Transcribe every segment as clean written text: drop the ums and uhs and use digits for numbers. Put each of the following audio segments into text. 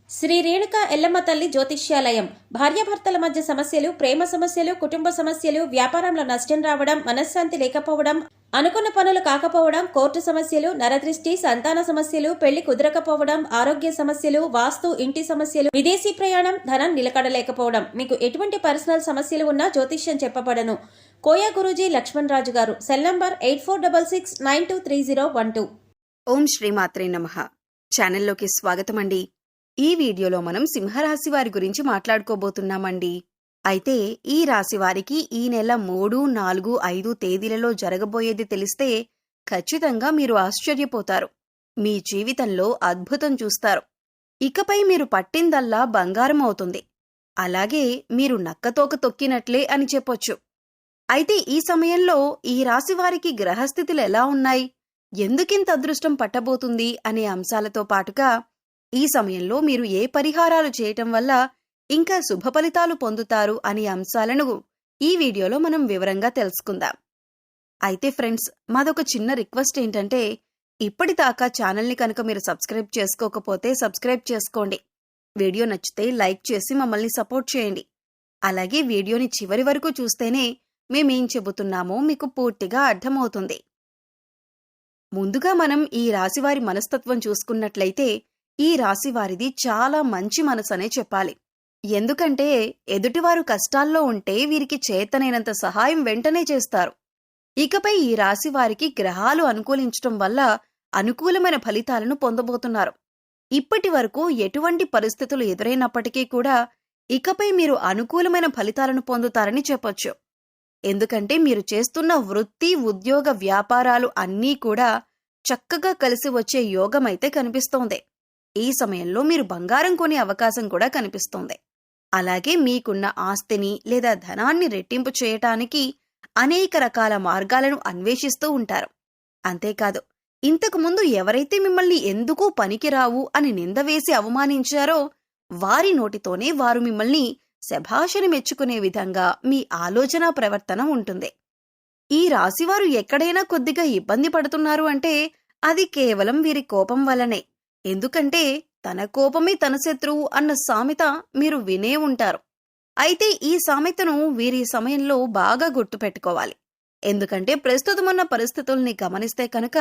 శ్రీ రేణుకా ఎల్లమ్మ తల్లి జ్యోతిష్యాలయం. భార్యాభర్తల మధ్య సమస్యలు, ప్రేమ సమస్యలు, కుటుంబ సమస్యలు, వ్యాపారంలో నష్టం రావడం, మనశ్శాంతి లేకపోవడం, అనుకున్న పనులు కాకపోవడం, కోర్టు సమస్యలు, నరదృష్టి, సంతాన సమస్యలు, పెళ్లి కుదరకపోవడం, ఆరోగ్య సమస్యలు, వాస్తు, ఇంటి సమస్యలు, విదేశీ ప్రయాణం, ధనం నిలకడలేకపోవడం, మీకు ఎటువంటి పర్సనల్ సమస్యలు ఉన్నా జ్యోతిష్యం చెప్పబడను. కోయా గురూజీ లక్ష్మణ్ రాజు గారు. Cell number 8466923012. ఓం శ్రీమాత్రే నమః. ఛానల్లోకి స్వాగతం అండి. ఈ వీడియోలో మనం సింహరాశి వారి గురించి మాట్లాడుకోబోతున్నామండి. అయితే ఈ రాశి వారికి ఈ నెల 3, 4, 5 తేదీలలో జరగబోయేది తెలిస్తే ఖచ్చితంగా మీరు ఆశ్చర్యపోతారు. మీ జీవితంలో అద్భుతం చూస్తారు. ఇకపై మీరు పట్టిందల్లా బంగారం అవుతుంది. అలాగే మీరు నక్కతోక తొక్కినట్లే అని చెప్పొచ్చు. అయితే ఈ సమయంలో ఈ రాశి వారికి గ్రహస్థితులు ఎలా ఉన్నాయి, ఎందుకింత అదృష్టం పట్టబోతుంది అనే అంశాలతో పాటుగా ఈ సమయంలో మీరు ఏ పరిహారాలు చేయటం వల్ల ఇంకా శుభ ఫలితాలు పొందుతారు అనే అంశాలను ఈ వీడియోలో మనం వివరంగా తెలుసుకుందాం. అయితే ఫ్రెండ్స్, మాదొక చిన్న రిక్వెస్ట్ ఏంటంటే, ఇప్పటిదాకా ఛానల్ని కనుక మీరు సబ్స్క్రైబ్ చేసుకోకపోతే సబ్స్క్రైబ్ చేసుకోండి. వీడియో నచ్చితే లైక్ చేసి మమ్మల్ని సపోర్ట్ చేయండి. అలాగే వీడియోని చివరి వరకు చూస్తేనే మేమేం చెబుతున్నామో మీకు పూర్తిగా అర్థమవుతుంది. ముందుగా మనం ఈ రాశివారి మనస్తత్వం చూసుకున్నట్లయితే ఈ రాశివారిది చాలా మంచి మనసనే చెప్పాలి. ఎందుకంటే ఎదుటివారు కష్టాల్లో ఉంటే వీరికి చేతనైనంత సహాయం వెంటనే చేస్తారు. ఇకపై ఈ రాశివారికి గ్రహాలు అనుకూలించటం వల్ల అనుకూలమైన ఫలితాలను పొందబోతున్నారు. ఇప్పటి వరకు ఎటువంటి పరిస్థితులు ఎదురైనప్పటికీ కూడా ఇకపై మీరు అనుకూలమైన ఫలితాలను పొందుతారని చెప్పొచ్చు. ఎందుకంటే మీరు చేస్తున్న వృత్తి, ఉద్యోగ, వ్యాపారాలు అన్నీ కూడా చక్కగా కలిసి వచ్చే యోగమైతే కనిపిస్తోంది. ఈ సమయంలో మీరు బంగారం కొనే అవకాశం కూడా కనిపిస్తోంది. అలాగే మీకున్న ఆస్తిని లేదా ధనాన్ని రెట్టింపు చేయటానికి అనేక రకాల మార్గాలను అన్వేషిస్తూ ఉంటారు. అంతేకాదు, ఇంతకుముందు ఎవరైతే మిమ్మల్ని ఎందుకు పనికిరావు అని నిందవేసి అవమానించారో వారి నోటితోనే వారు మిమ్మల్ని శభాషని మెచ్చుకునే విధంగా మీ ఆలోచన ప్రవర్తన ఉంటుంది. ఈ రాశివారు ఎక్కడైనా కొద్దిగా ఇబ్బంది పడుతున్నారు అంటే అది కేవలం వీరి కోపం వల్లనే. ఎందుకంటే తన కోపమే తన శత్రువు అన్న సామెత మీరు వినే ఉంటారు. అయితే ఈ సామెతను వీరి సమయంలో బాగా గుర్తుపెట్టుకోవాలి. ఎందుకంటే ప్రస్తుతమున్న పరిస్థితుల్ని గమనిస్తే కనుక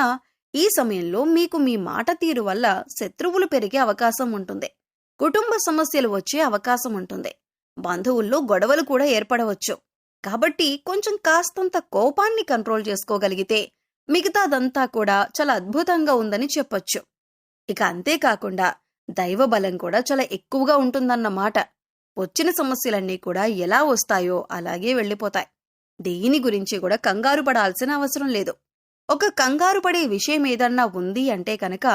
ఈ సమయంలో మీకు మీ మాట తీరు వల్ల శత్రువులు పెరిగే అవకాశం ఉంటుంది. కుటుంబ సమస్యలు వచ్చే అవకాశం ఉంటుంది. బంధువుల్లో గొడవలు కూడా ఏర్పడవచ్చు. కాబట్టి కొంచెం కాస్తంత కోపాన్ని కంట్రోల్ చేసుకోగలిగితే మిగతాదంతా కూడా చాలా అద్భుతంగా ఉందని చెప్పొచ్చు. ఇక అంతేకాకుండా దైవ బలం కూడా చాలా ఎక్కువగా ఉంటుందన్నమాట. వచ్చిన సమస్యలన్నీ కూడా ఎలా వస్తాయో అలాగే వెళ్ళిపోతాయి. దేని గురించి కూడా కంగారు పడాల్సిన అవసరం లేదు. ఒక కంగారు పడే విషయం ఏదన్నా ఉంది అంటే కనుక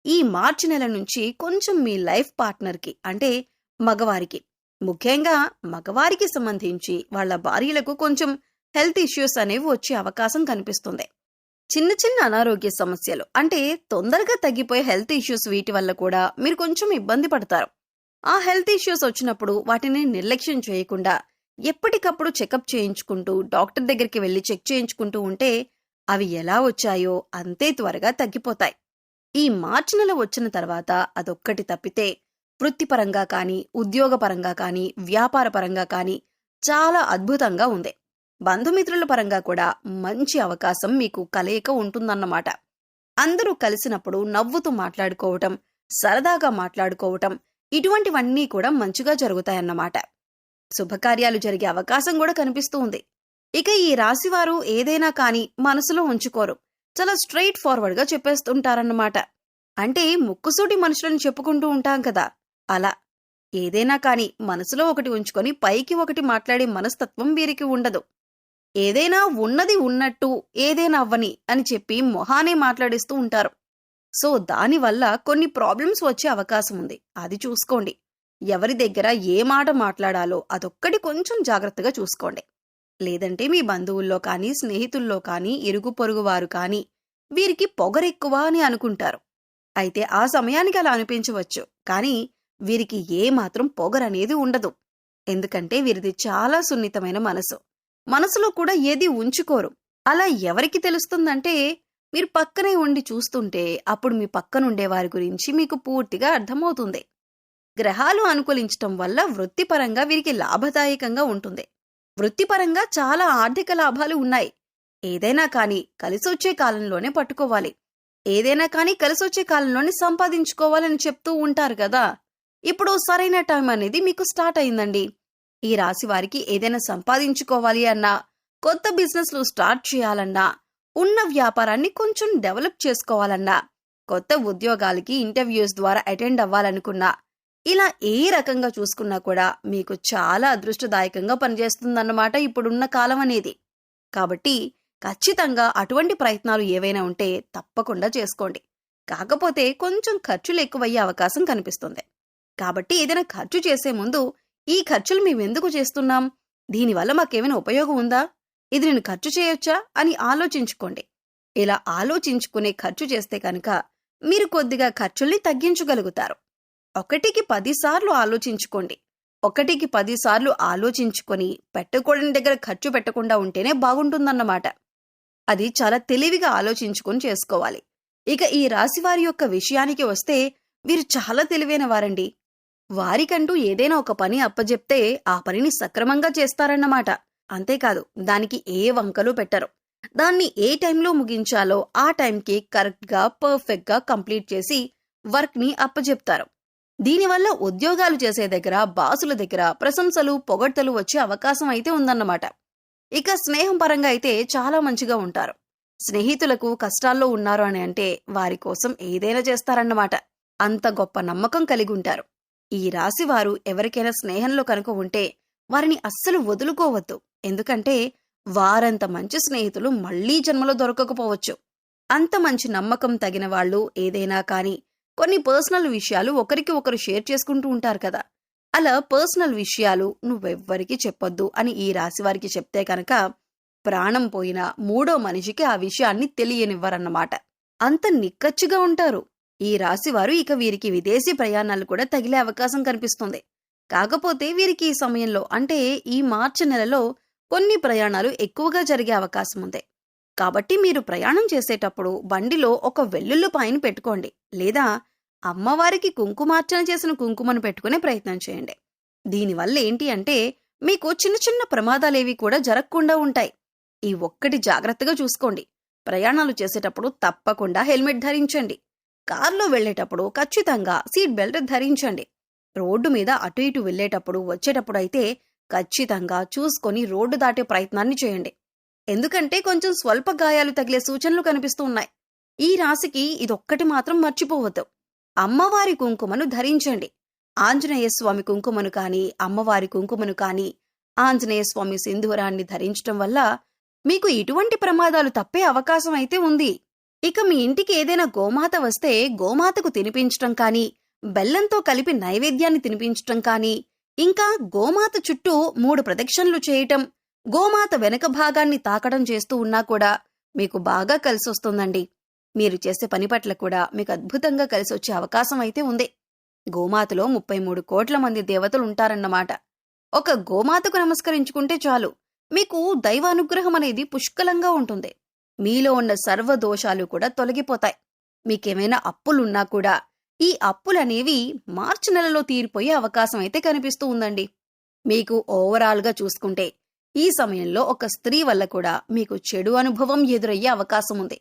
ఈ మార్చి నెల నుంచి కొంచెం మీ లైఫ్ పార్ట్నర్కి, అంటే మగవారికి, ముఖ్యంగా మగవారికి సంబంధించి వాళ్ళ భార్యలకు కొంచెం హెల్త్ ఇష్యూస్ అనేవి వచ్చే అవకాశం కనిపిస్తుంది. చిన్న చిన్న అనారోగ్య సమస్యలు, అంటే తొందరగా తగ్గిపోయే హెల్త్ ఇష్యూస్, వీటి వల్ల కూడా మీరు కొంచెం ఇబ్బంది పడతారు. ఆ హెల్త్ ఇష్యూస్ వచ్చినప్పుడు వాటిని నిర్లక్ష్యం చేయకుండా ఎప్పటికప్పుడు చెకప్ చేయించుకుంటూ డాక్టర్ దగ్గరికి వెళ్లి చెక్ చేయించుకుంటూ ఉంటే అవి ఎలా వచ్చాయో అంతే త్వరగా తగ్గిపోతాయి. ఈ మార్చి నెల వచ్చిన తర్వాత అదొక్కటి తప్పితే వృత్తిపరంగా కానీ, ఉద్యోగపరంగా కానీ, వ్యాపారపరంగా కానీ చాలా అద్భుతంగా ఉంది. బంధుమిత్రుల పరంగా కూడా మంచి అవకాశం మీకు కలయిక ఉంటుందన్నమాట. అందరూ కలిసినప్పుడు నవ్వుతూ మాట్లాడుకోవటం, సరదాగా మాట్లాడుకోవటం, ఇటువంటివన్నీ కూడా మంచిగా జరుగుతాయన్నమాట. శుభకార్యాలు జరిగే అవకాశం కూడా కనిపిస్తూ ఉంది. ఇక ఈ రాశివారు ఏదైనా కానీ మనసులో ఉంచుకోరు. చాలా స్ట్రైట్ ఫార్వర్డ్గా చెప్పేస్తుంటారన్నమాట. అంటే ముక్కుసూటి మనుషులను చెప్పుకుంటూ ఉంటాం కదా, అలా ఏదైనా కానీ మనసులో ఒకటి ఉంచుకొని పైకి ఒకటి మాట్లాడే మనస్తత్వం వీరికి ఉండదు. ఏదైనా ఉన్నది ఉన్నట్టు, ఏదైనా అవ్వని అని చెప్పి మొహానే మాట్లాడిస్తూ ఉంటారు. సో దానివల్ల కొన్ని ప్రాబ్లమ్స్ వచ్చే అవకాశం ఉంది. అది చూసుకోండి. ఎవరి దగ్గర ఏ మాట మాట్లాడాలో అదొక్కటి కొంచెం జాగ్రత్తగా చూసుకోండి. లేదంటే మీ బంధువుల్లో కానీ, స్నేహితుల్లో కానీ, ఇరుగు పొరుగు వారు కానీ వీరికి పొగరెక్కువ అని అనుకుంటారు. అయితే ఆ సమయానికి అలా అనిపించవచ్చు, కానీ వీరికి ఏ మాత్రం పొగరనేది ఉండదు. ఎందుకంటే వీరిది చాలా సున్నితమైన మనసులో కూడా ఏది ఉంచుకోరు. అలా ఎవరికి తెలుస్తుందంటే మీరు పక్కనే ఉండి చూస్తుంటే అప్పుడు మీ పక్కనుండే వారి గురించి మీకు పూర్తిగా అర్థమవుతుంది. గ్రహాలు అనుకూలించటం వల్ల వృత్తిపరంగా వీరికి లాభదాయకంగా ఉంటుంది. వృత్తిపరంగా చాలా ఆర్థిక లాభాలు ఉన్నాయి. ఏదైనా కానీ కలిసొచ్చే కాలంలోనే పట్టుకోవాలి. ఏదైనా కానీ కలిసొచ్చే కాలంలోనే సంపాదించుకోవాలని చెప్తూ ఉంటారు కదా. ఇప్పుడు సరైన టైం అనేది మీకు స్టార్ట్ అయిందండి. ఈ రాశి వారికి ఏదైనా సంపాదించుకోవాలి అన్నా, కొత్త బిజినెస్లు స్టార్ట్ చేయాలన్నా, ఉన్న వ్యాపారాన్ని కొంచెం డెవలప్ చేసుకోవాలన్నా, కొత్త ఉద్యోగాలకి ఇంటర్వ్యూస్ ద్వారా అటెండ్ అవ్వాలనుకున్నా, ఇలా ఏ రకంగా చూసుకున్నా కూడా మీకు చాలా అదృష్టదాయకంగా పనిచేస్తుందన్నమాట ఇప్పుడున్న కాలం అనేది. కాబట్టి ఖచ్చితంగా అటువంటి ప్రయత్నాలు ఏవైనా ఉంటే తప్పకుండా చేసుకోండి. కాకపోతే కొంచెం ఖర్చులు ఎక్కువయ్యే అవకాశం కనిపిస్తుంది. కాబట్టి ఏదైనా ఖర్చు చేసే ముందు ఈ ఖర్చులు మేమెందుకు చేస్తున్నాం, దీనివల్ల మాకేమైనా ఉపయోగం ఉందా, ఇది నేను ఖర్చు చేయొచ్చా అని ఆలోచించుకోండి. ఇలా ఆలోచించుకునే ఖర్చు చేస్తే కనుక మీరు కొద్దిగా ఖర్చుల్ని తగ్గించగలుగుతారు. 1కి 10 సార్లు ఆలోచించుకోండి. 1కి 10 సార్లు ఆలోచించుకొని పెట్టకూడని దగ్గర ఖర్చు పెట్టకుండా ఉంటేనే బాగుంటుందన్నమాట. అది చాలా తెలివిగా ఆలోచించుకొని చేసుకోవాలి. ఇక ఈ రాశివారి యొక్క విషయానికి వస్తే వీరు చాలా తెలివైన వారండి. వారికంటూ ఏదైనా ఒక పని అప్పజెప్తే ఆ పనిని సక్రమంగా చేస్తారన్నమాట. అంతేకాదు దానికి ఏ వంకలు పెట్టరు. దాన్ని ఏ టైంలో ముగించాలో ఆ టైంకి కరెక్ట్గా పర్ఫెక్ట్గా కంప్లీట్ చేసి వర్క్ని అప్పజెప్తారు. దీనివల్ల ఉద్యోగాలు చేసే దగ్గర, బాసుల దగ్గర ప్రశంసలు, పొగడ్తలు వచ్చే అవకాశం అయితే ఉందన్నమాట. ఇక స్నేహం పరంగా అయితే చాలా మంచిగా ఉంటారు. స్నేహితులకు కష్టాల్లో ఉన్నారు అని అంటే వారి కోసం ఏదైనా చేస్తారన్నమాట. అంత గొప్ప నమ్మకం కలిగి ఉంటారు. ఈ రాశి వారు ఎవరికైనా స్నేహంలో కనుక ఉంటే వారిని అస్సలు వదులుకోవద్దు. ఎందుకంటే వారంత మంచి స్నేహితులు మళ్లీ జన్మలో దొరకకపోవచ్చు. అంత మంచి నమ్మకం తగిన వాళ్ళు ఏదైనా కానీ కొన్ని పర్సనల్ విషయాలు ఒకరికి ఒకరు షేర్ చేసుకుంటూ ఉంటారు కదా. అలా పర్సనల్ విషయాలు నువ్వెవ్వరికి చెప్పొద్దు అని ఈ రాశి వారికి చెప్తే కనుక ప్రాణం పోయినా మూడో మనిషికి ఆ విషయాన్ని తెలియనివ్వరన్నమాట. అంత నిక్కచ్చిగా ఉంటారు ఈ రాశివారు. ఇక వీరికి విదేశీ ప్రయాణాలు కూడా తగిలే అవకాశం కనిపిస్తుంది. కాకపోతే వీరికి ఈ సమయంలో అంటే ఈ మార్చి నెలలో కొన్ని ప్రయాణాలు ఎక్కువగా జరిగే అవకాశం ఉంది. కాబట్టి మీరు ప్రయాణం చేసేటప్పుడు బండిలో ఒక వెల్లుల్లిపాయను పెట్టుకోండి, లేదా అమ్మవారికి కుంకుమార్చన చేసిన కుంకుమను పెట్టుకునే ప్రయత్నం చేయండి. దీనివల్ల ఏంటి అంటే మీకు చిన్న చిన్న ప్రమాదాలేవి కూడా జరగకుండా ఉంటాయి. ఈ ఒక్కటి జాగ్రత్తగా చూసుకోండి. ప్రయాణాలు చేసేటప్పుడు తప్పకుండా హెల్మెట్ ధరించండి. కారులో వెళ్లేటప్పుడు ఖచ్చితంగా సీట్ బెల్ట్ ధరించండి. రోడ్డు మీద అటు ఇటు వెళ్లేటప్పుడు వచ్చేటప్పుడు అయితే ఖచ్చితంగా చూసుకొని రోడ్డు దాటే ప్రయత్నాన్ని చేయండి. ఎందుకంటే కొంచెం స్వల్ప గాయాలు తగిలే సూచనలు కనిపిస్తూ ఉన్నాయి. ఈ రాశికి ఇదొక్కటి మాత్రం మర్చిపోవద్దు. అమ్మవారి కుంకుమను ధరించండి. ఆంజనేయ స్వామి కుంకుమను కానీ, అమ్మవారి కుంకుమను కానీ, ఆంజనేయ స్వామి సింధూరాన్ని ధరించటం వల్ల మీకు ఇటువంటి ప్రమాదాలు తప్పే అవకాశం అయితే ఉంది. ఇక మీ ఇంటికి ఏదైనా గోమాత వస్తే గోమాతకు తినిపించటం కానీ, బెల్లంతో కలిపి నైవేద్యాన్ని తినిపించటం కానీ, ఇంకా గోమాత చుట్టూ 3 ప్రదక్షిణలు చేయటం, గోమాత వెనక భాగాన్ని తాకడం చేస్తూ ఉన్నా కూడా మీకు బాగా కలిసొస్తుందండి. మీరు చేసే పని పట్ల కూడా మీకు అద్భుతంగా కలిసొచ్చే అవకాశం అయితే ఉంది. గోమాతలో 33 కోట్ల మంది దేవతలు ఉంటారన్నమాట. ఒక గోమాతకు నమస్కరించుకుంటే చాలు, మీకు దైవానుగ్రహం అనేది పుష్కలంగా ఉంటుంది. మీలో ఉన్న సర్వ దోషాలు కూడా తొలగిపోతాయి. మీకేమైనా అప్పులున్నా కూడా ఈ అప్పులనేవి మార్చి నెలలో తీరిపోయే అవకాశం అయితే కనిపిస్తూ ఉందండి. మీకు ఓవరాల్గా చూసుకుంటే ఈ సమయంలో ఒక స్త్రీ వల్ల కూడా మీకు చెడు అనుభవం ఎదురయ్యే అవకాశం ఉంది.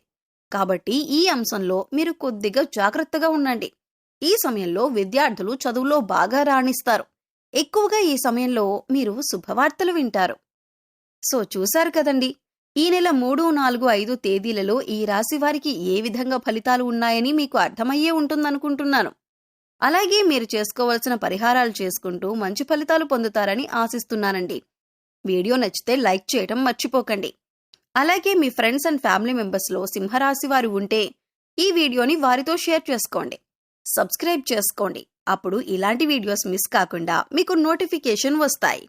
కాబట్టి ఈ అంశంలో మీరు కొద్దిగా జాగ్రత్తగా ఉండండి. ఈ సమయంలో విద్యార్థులు చదువులో బాగా రాణిస్తారు. ఎక్కువగా ఈ సమయంలో మీరు శుభవార్తలు వింటారు. సో చూశారు కదండి, ఈ నెల 3, 4, 5 తేదీలలో ఈ రాశి వారికి ఏ విధంగా ఫలితాలు ఉన్నాయని మీకు అర్థమయ్యే ఉంటుందనుకుంటున్నాను. అలాగే మీరు చేసుకోవలసిన పరిహారాలు చేసుకుంటూ మంచి ఫలితాలు పొందుతారని ఆశిస్తున్నానండి. వీడియో నచ్చితే లైక్ చేయడం మర్చిపోకండి. అలాగే మీ ఫ్రెండ్స్ అండ్ ఫ్యామిలీ మెంబర్స్లో సింహరాశి వారు ఉంటే ఈ వీడియోని వారితో షేర్ చేసుకోండి. సబ్స్క్రైబ్ చేసుకోండి. అప్పుడు ఇలాంటి వీడియోస్ మిస్ కాకుండా మీకు నోటిఫికేషన్ వస్తాయి.